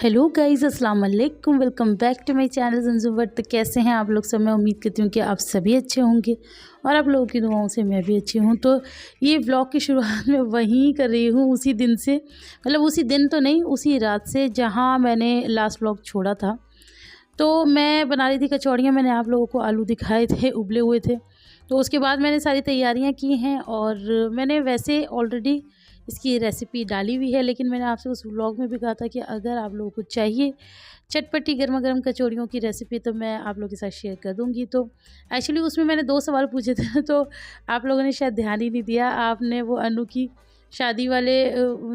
Hello guys, अस्सलाम वालेकुम। Welcome back to my channel ज़ंज़ू वर्ल्ड। तो कैसे हैं आप लोग सब? मैं उम्मीद करती हूँ कि आप सभी अच्छे होंगे और आप लोगों की दुआओं से मैं भी अच्छी हूँ। तो ये व्लॉग की शुरुआत मैं वहीं कर रही हूँ, उसी दिन से, मतलब उसी दिन तो नहीं, उसी रात से जहाँ मैंने लास्ट व्लॉग छोड़ा था। तो मैं बना रही थी कचौड़ियाँ। मैंने आप लोगों को आलू दिखाए थे, उबले हुए थे। तो उसके बाद मैंने सारी तैयारियां की हैं और मैंने वैसे ऑलरेडी इसकी रेसिपी डाली हुई है, लेकिन मैंने आपसे उस व्लॉग में भी कहा था कि अगर आप लोगों को चाहिए चटपटी गर्मा गर्म कचौड़ियों की रेसिपी तो मैं आप लोगों के साथ शेयर कर दूंगी। तो एक्चुअली उसमें मैंने 2 सवाल पूछे थे तो आप लोगों ने शायद ध्यान ही नहीं दिया। आपने वो अनु की शादी वाले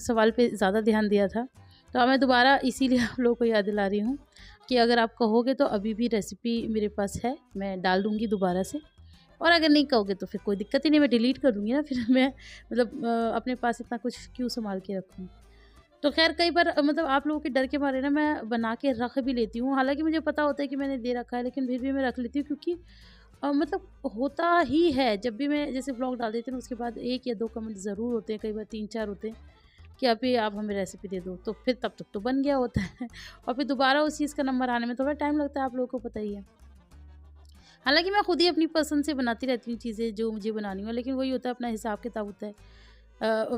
सवाल पे ज़्यादा ध्यान दिया था। तो अब मैं दोबारा इसीलिए आप लोगों को याद दिला रही हूँ कि अगर आप कहोगे तो अभी भी रेसिपी मेरे पास है, मैं डाल दूँगी दोबारा से। और अगर नहीं कहोगे तो फिर कोई दिक्कत ही नहीं, मैं डिलीट कर दूँगी ना। फिर मैं मतलब अपने पास इतना कुछ क्यों संभाल के रखूँ। तो ख़ैर कई बार मतलब आप लोगों के डर के मारे ना मैं बना के रख भी लेती हूँ। हालाँकि मुझे पता होता है कि मैंने दे रखा है, लेकिन फिर भी मैं रख लेती हूँ क्योंकि मतलब होता ही है जब भी मैं जैसे व्लॉग डाल देती हूँ उसके बाद 1 या 2 कमेंट ज़रूर होते हैं, कई बार 3-4 होते हैं कि अभी आप हमें रेसिपी दे दो। तो फिर तब तक तो बन गया होता है और फिर दोबारा उस चीज़ का नंबर आने में थोड़ा टाइम लगता है, आप लोगों को पता ही है। हालाँकि मैं खुद ही अपनी पसंद से बनाती रहती हूँ चीज़ें जो मुझे बनानी हो, लेकिन वही होता है अपना हिसाब किताब होता है।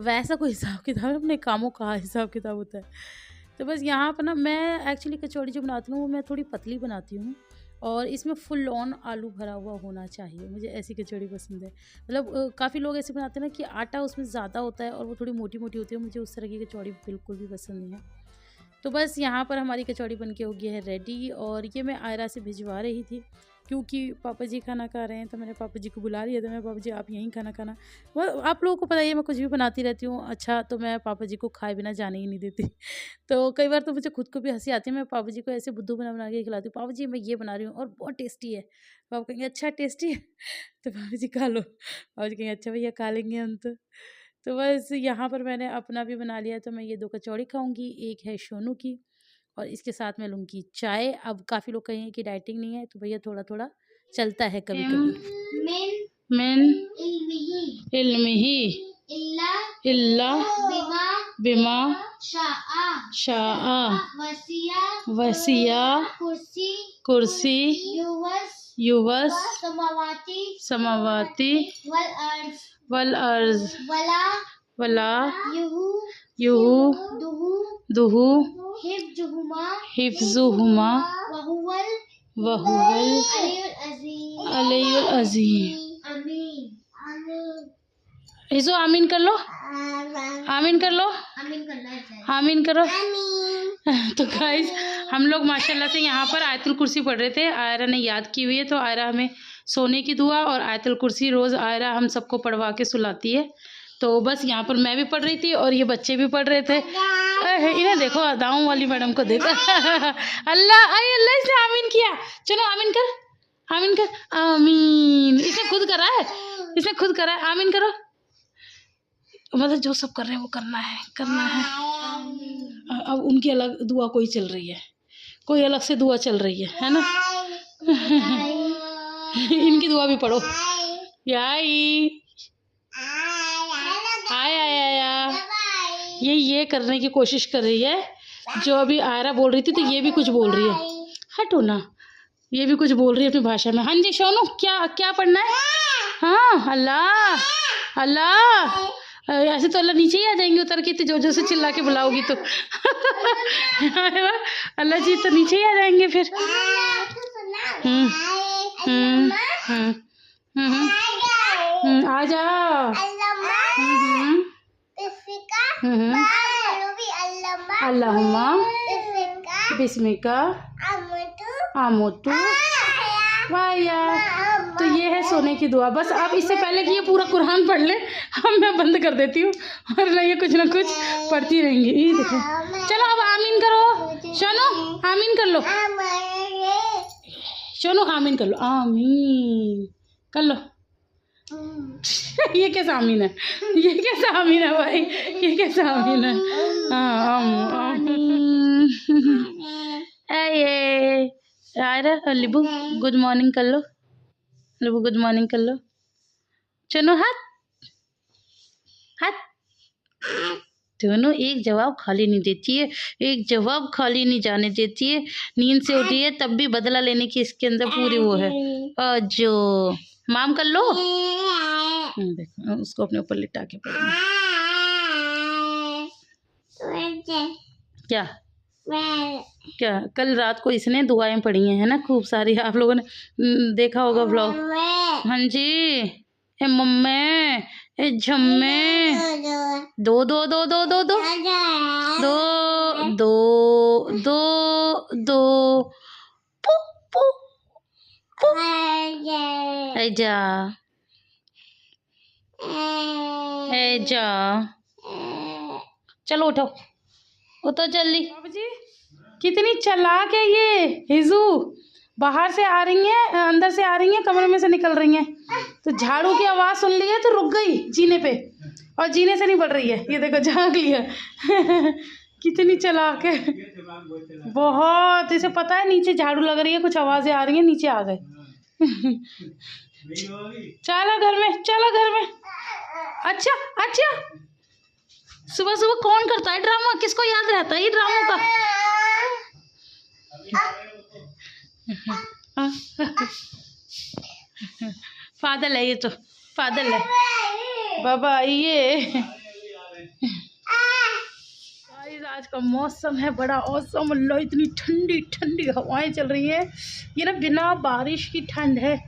वैसा कोई हिसाब किताब है, अपने कामों का हिसाब किताब होता है। तो बस यहाँ पर ना मैं एक्चुअली कचौड़ी जो बनाती हूँ वो मैं थोड़ी पतली बनाती हूँ और इसमें फुल ऑन आलू भरा हुआ होना चाहिए। मुझे ऐसी कचौड़ी पसंद है। मतलब काफ़ी लोग ऐसे बनाते हैं ना कि आटा उसमें ज़्यादा होता है और वो थोड़ी मोटी-मोटी होती है। मुझे उस तरह की कचौड़ी बिल्कुल भी पसंद नहीं है। तो बस यहाँ पर हमारी कचौड़ी बन के हो गई है रेडी और ये मैं आयरा से भिजवा रही थी क्योंकि पापा जी खाना खा रहे हैं। तो मैंने पापा जी को बुला लिया था। मैं, पापा जी आप यहीं खाना खाना। वो आप लोगों को पता ही है मैं कुछ भी बनाती रहती हूँ अच्छा, तो मैं पापा जी को खाए बिना जाने ही नहीं देती। तो कई बार तो मुझे खुद को भी हंसी आती है। मैं पापा जी को ऐसे बुद्धू बना बना के खिलाती हूँ, पापा जी मैं ये बना रही हूँ और बहुत टेस्टी है। पापा कहेंगे अच्छा टेस्टी है तो पापा जी खा लो। पापा जी कहेंगे अच्छा भैया खा लेंगे हम तो बस यहाँ पर मैंने अपना भी बना लिया। तो मैं ये 2 कचौड़ी खाऊंगी, एक है शोनू की और इसके साथ मैं लूँगी चाय। अब काफ़ी लोग कहेंगे कि डाइटिंग नहीं है, तो भैया थोड़ा-थोड़ा चलता है कभी-कभी। मिन इल्मिही इल्ला बिमा शाआ वसिया कुर्सी युवस समावाती वल अर्ज वला युहू दुहू हिफ्जुहुमा वहुवल अलीयुल अज़ीम। इज़ो आमीन कर लो, आमीन कर लो, आमीन करो। तो गाइस हम लोग माशाल्लाह से यहाँ पर आयतुल कुर्सी पढ़ रहे थे। आयरा ने याद की हुई है तो आयरा हमें सोने की दुआ और आयतुल कुर्सी रोज़ आयरा हम सबको पढ़वा के सुलाती है। तो बस यहाँ पर मैं भी पढ़ रही थी और ये बच्चे भी पढ़ रहे थे। इन्हें देखो, अदाओं वाली मैडम को देखो। अल्लाह आई अल्लाह, इसने आमीन किया। चलो आमीन कर, आमीन कर, आमीन। इसने खुद करा है, इसने खुद करा है। आमीन करो। मतलब जो सब कर रहे हैं वो करना है, करना है। अब उनकी अलग दुआ कोई चल रही है, कोई अलग से दुआ चल रही है ना। इनकी दुआ भी पढ़ो। याई आया आया ये करने की कोशिश कर रही है। जो अभी आयरा बोल रही थी तो ये भी कुछ बोल रही है। हटो ना, ये भी कुछ बोल रही है अपनी भाषा में। हाँ जी सोनू, क्या क्या पढ़ना है? हाँ अल्लाह अल्लाह। ऐसे तो अल्लाह नीचे ही आ जाएंगे उतर के, तो जो से चिल्ला के बुलाओगी तो। अल्लाह जी तो नीचे ही आ जाएंगे फिर। आ जाओ। अल्लाहुम्मा बिस्मिका आमुतु वाया। तो ये है सोने की दुआ। बस अब इससे पहले कि ये पूरा कुरान पढ़ ले, अब मैं बंद कर देती हूँ और ना ये कुछ ना कुछ पढ़ती रहेंगी। ये देखो, चलो अब आमीन करो। सोनू आमीन कर लो, सोनू आमीन कर लो, आमीन कर लो। ये कैसा आमीन है, ये कैसा आमीन है भाई, ये कैसा आमीन है। ये आयरा लिबू गुड मॉर्निंग कर लो, लिबू गुड मॉर्निंग कर लो। चलो हाथ हाथ दोनों एक जवाब खाली नहीं देती है, एक जवाब खाली नहीं जाने देती है। नींद से उठी है तब भी बदला लेने की इसके अंदर पूरी वो है। और जो माम कर लो। देखो उसको अपने ऊपर लिटा के पढ़ो। क्या क्या कल रात को इसने दुआएं पढ़ी हैं, है ना, खूब सारी। आप लोगों ने देखा होगा व्लॉग। हाँ जी। ए मम्मे, ए झम्मे, दो दो दो दो दो दो दो दो दो दो पू पू पू। जा जा, चलो उठो उठो जल्दी। बाबू जी कितनी चालाक है ये हिजू। बाहर से आ रही है, अंदर से आ रही है, कमरे में से निकल रही है। तो झाड़ू की आवाज़ सुन ली है तो रुक गई जीने पे, और जीने से नहीं बढ़ रही है। ये देखो झाँक लिया। कितनी चालाक है, बहुत। इसे पता है नीचे झाड़ू लग रही है, कुछ आवाज़ें आ रही है, नीचे आ गए। चलो घर में, चलो घर में। अच्छा अच्छा, सुबह सुबह कौन करता है ड्रामा? किसको याद रहता है ये ड्रामों का? फादल है ये तो, फादल है बाबा ये। आज का मौसम है बड़ा औसम। अल्लाह इतनी ठंडी ठंडी हवाएं चल रही है। ये ना बिना बारिश की ठंड है।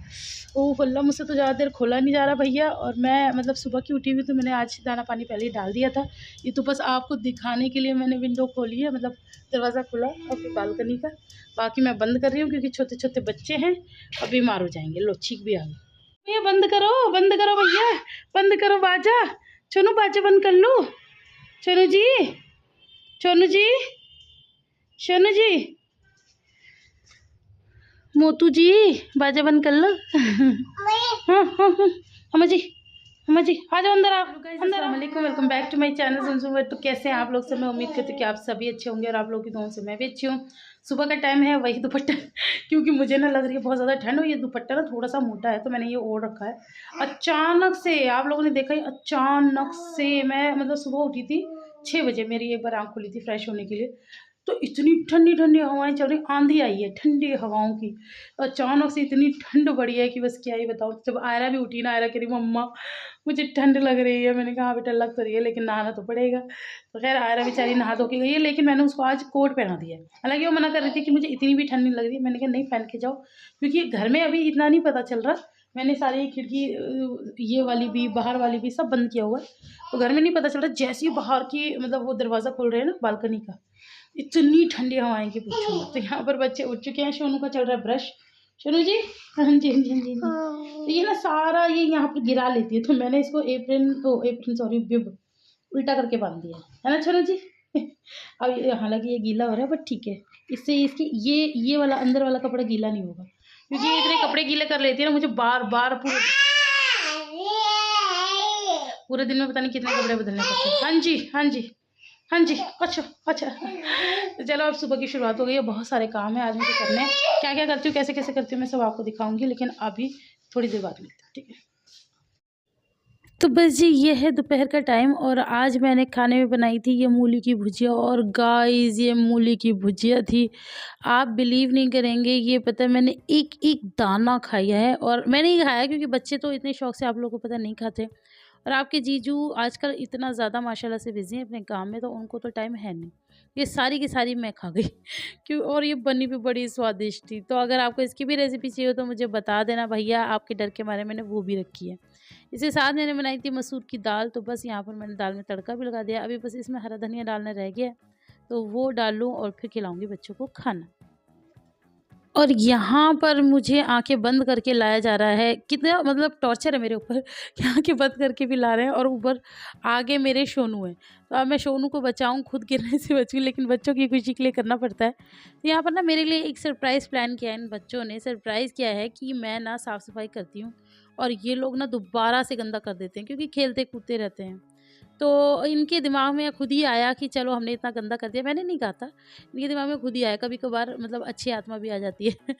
ओह अल्लाह, मुझसे तो ज़्यादा देर खोला नहीं जा रहा भैया। और मैं मतलब सुबह की उठी हुई, तो मैंने आज दाना पानी पहले ही डाल दिया था। ये तो बस आपको दिखाने के लिए मैंने विंडो खोली है, मतलब दरवाज़ा खुला और बालकनी का। बाकी मैं बंद कर रही हूँ क्योंकि छोटे छोटे बच्चे हैं और बीमार हो जाएंगे। लो छींक भी आ गई। भैया बंद करो भैया, बंद करो बाजा। चलो बाजा बंद कर लो। चलो जी, सोनू जी, सोनू जी, मोतू जी, बाजा बंद कर लो। हाँ हाँ हाँ, अम्मा जी, अम्मा जी आ जाओ अंदर। आप अंदर। अस्सलामुअलैकुम, welcome back to my channel Sanju. तो कैसे हैं आप लोग सब? मैं उम्मीद करती हूँ कि आप सभी अच्छे होंगे और आप लोगों की दुआओं से मैं भी अच्छी हूँ। सुबह का टाइम है, वही दुपट्टा क्योंकि मुझे ना लग रही है बहुत ज़्यादा ठंड, और ये दुपट्टा ना थोड़ा सा मोटा है तो मैंने ये ओढ़ रखा है। अचानक से आप लोगों ने देखा ही, अचानक से मैं मतलब सुबह उठी थी 6 बजे, मेरी एक बार आँख खुली थी फ्रेश होने के लिए, तो इतनी ठंडी ठंडी हवाएं चल रही, आंधी आई है ठंडी हवाओं की। अचानक से इतनी ठंड बढ़ी है कि बस क्या ही बताऊँ। जब आयरा भी उठी ना, आयरा कह रही मम्मा मुझे ठंड लग रही है। मैंने कहा बेटा लग तो रही है लेकिन नहाना तो पड़ेगा। तो खैर आयरा बेचारी नहा धो के गई है, लेकिन मैंने उसको आज कोट पहना दिया है। हालांकि वो मना कर रही थी कि मुझे इतनी भी ठंड नहीं लग रही। मैंने कहा नहीं पहन के जाओ, क्योंकि घर में अभी इतना नहीं पता चल रहा। मैंने सारी खिड़की ये वाली भी बाहर वाली भी सब बंद किया हुआ है, तो घर में नहीं पता चल रहा। जैसे ही बाहर की मतलब वो दरवाज़ा खोल रहे हैं ना बालकनी का, इतनी ठंडी हवाएं की पूछो मत। तो यहाँ पर बच्चे उठ चुके हैं। सोनू का चल रहा है ब्रश। सोनू जी, हाँ जी हाँ जी हाँ जी। तो ये ना सारा ये यहाँ पर गिरा लेती है, तो मैंने इसको एप्रन सॉरी बिब उल्टा करके बांध दिया है ना सोनू जी। अब हालांकि ये गीला हो रहा है बट ठीक है, इससे इसकी ये वाला अंदर वाला कपड़ा गीला नहीं होगा, क्योंकि ये इतने कपड़े गीले कर लेती है ना, मुझे बार बार पूरे दिन में पता नहीं कितने कपड़े बदलने पड़ते हैं। हाँ जी हाँ जी हाँ जी। अच्छा अच्छा, तो चलो अब सुबह की शुरुआत हो गई है। बहुत सारे काम है आज मुझे करने हैं। क्या क्या करती हूँ, कैसे कैसे करती हूँ, मैं सब आपको दिखाऊंगी, लेकिन अभी थोड़ी देर बाद मिलते हैं, ठीक है। तो बस जी ये है दोपहर का टाइम, और आज मैंने खाने में बनाई थी ये मूली की भुजिया। और गाइस ये मूली की भुजिया थी, आप बिलीव नहीं करेंगे, ये पता है मैंने एक एक दाना खाया है। और मैंने ही खाया क्योंकि बच्चे तो इतने शौक से आप लोगों को पता नहीं खाते, और आपके जीजू आजकल इतना ज़्यादा माशाल्लाह से बिज़ी हैं अपने काम में, तो उनको तो टाइम है नहीं। ये सारी की सारी मैं खा गई क्यों, और ये बनी भी बड़ी स्वादिष्ट थी। तो अगर आपको इसकी भी रेसिपी चाहिए हो तो मुझे बता देना भैया, आपके डर के मारे मैंने वो भी रखी है। इसके साथ मैंने बनाई थी मसूर की दाल, तो बस यहाँ पर मैंने दाल में तड़का भी लगा दिया। अभी बस इसमें हरा धनिया डालना रह गया, तो वो डाल लूँ और फिर खिलाऊँगी बच्चों को खाना। और यहाँ पर मुझे आंखें बंद करके लाया जा रहा है, कितना मतलब टॉर्चर है मेरे ऊपर कि आंखें बंद करके भी ला रहे हैं, और ऊपर आगे मेरे सोनू है। तो अब मैं सोनू को बचाऊं, खुद गिरने से बचूं, लेकिन बच्चों की खुशी के लिए करना पड़ता है। तो यहाँ पर ना मेरे लिए एक सरप्राइज़ प्लान किया है इन बच्चों ने। सरप्राइज़ किया है कि मैं ना साफ़ सफाई करती हूँ और ये लोग ना दोबारा से गंदा कर देते हैं, क्योंकि खेलते कूदते रहते हैं। तो इनके दिमाग में खुद ही आया कि चलो हमने इतना गंदा कर दिया, मैंने नहीं कहा था, इनके दिमाग में खुद ही आया, कभी-कभार मतलब अच्छी आत्मा भी आ जाती है।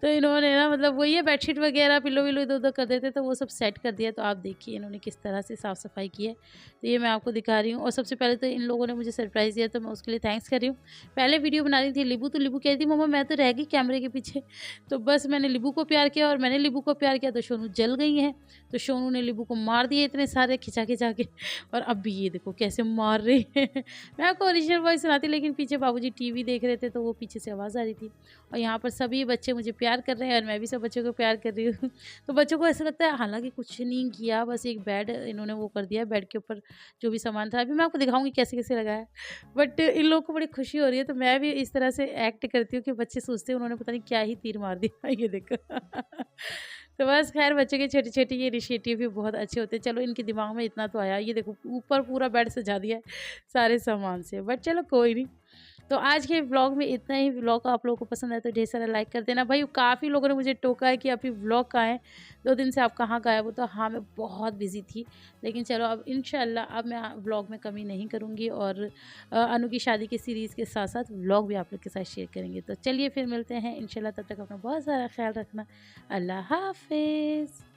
तो इन्होंने ना मतलब वही है, बेडशीट वगैरह पिल्लो-विल्लो इधर-उधर कर देते तो वो सब सेट कर दिया। तो आप देखिए इन्होंने किस तरह से साफ-सफाई की है। तो ये मैं आपको दिखा रही हूँ और सबसे पहले तो इन लोगों ने मुझे सरप्राइज़ दिया, तो मैं उसके लिए थैंक्स कर रही हूँ। पहले वीडियो बना रही थी लिबू, तो लिबू कह रही थी मम्मा मैं तो रह गई कैमरे के पीछे। तो बस मैंने लिबू को प्यार किया और मैंने लिबू को प्यार किया तो शोनू जल गई हैं। तो शोनू ने लिबू को मार दिए इतने सारे खिंचा-खिंचा के, और अब भी ये देखो कैसे मार रही है। मैं आपको ओरिजिनल वॉइस सुनाती, लेकिन पीछे बाबूजी टीवी देख रहे थे तो वो पीछे से आवाज़ आ रही थी। और यहाँ पर सभी बच्चे मुझे प्यार कर रहे हैं और मैं भी सब बच्चों को प्यार कर रही हूँ। तो बच्चों को ऐसा लगता है हालाँकि कुछ नहीं किया, बस एक बेड इन्होंने वो कर दिया, बेड के ऊपर जो भी सामान था, अभी मैं आपको दिखाऊँगी कैसे-कैसे लगाया। बट इन लोगों को बड़ी खुशी हो रही है, तो मैं भी इस तरह से एक्ट करती हूँ कि बच्चे सोचते हैं उन्होंने पता नहीं क्या ही तीर मार दिया। ये देखो। तो बस ख़ैर बच्चों के छोटे-छोटे ये इनिशिएटिव भी बहुत अच्छे होते हैं। चलो इनके दिमाग में इतना तो आया, ये देखो ऊपर पूरा बेड सजा दिया है सारे सामान से, बट चलो कोई नहीं। तो आज के व्लॉग में इतना ही। व्लॉग आप लोगों को पसंद आया तो ढेर सारा लाइक कर देना भाई। काफ़ी लोगों ने मुझे टोका है कि अभी व्लॉग कहाँ है, 2 दिन से आप कहाँ गायब हो। तो हाँ, मैं बहुत बिज़ी थी, लेकिन चलो अब इंशाल्लाह अब मैं व्लॉग में कमी नहीं करूँगी और अनु की शादी की सीरीज़ के साथ साथ व्लॉग भी आप लोग के साथ शेयर करेंगे। तो चलिए फिर मिलते हैं इंशाल्लाह, तब तक अपना बहुत सारा ख्याल रखना। अल्लाह हाफ़िज़।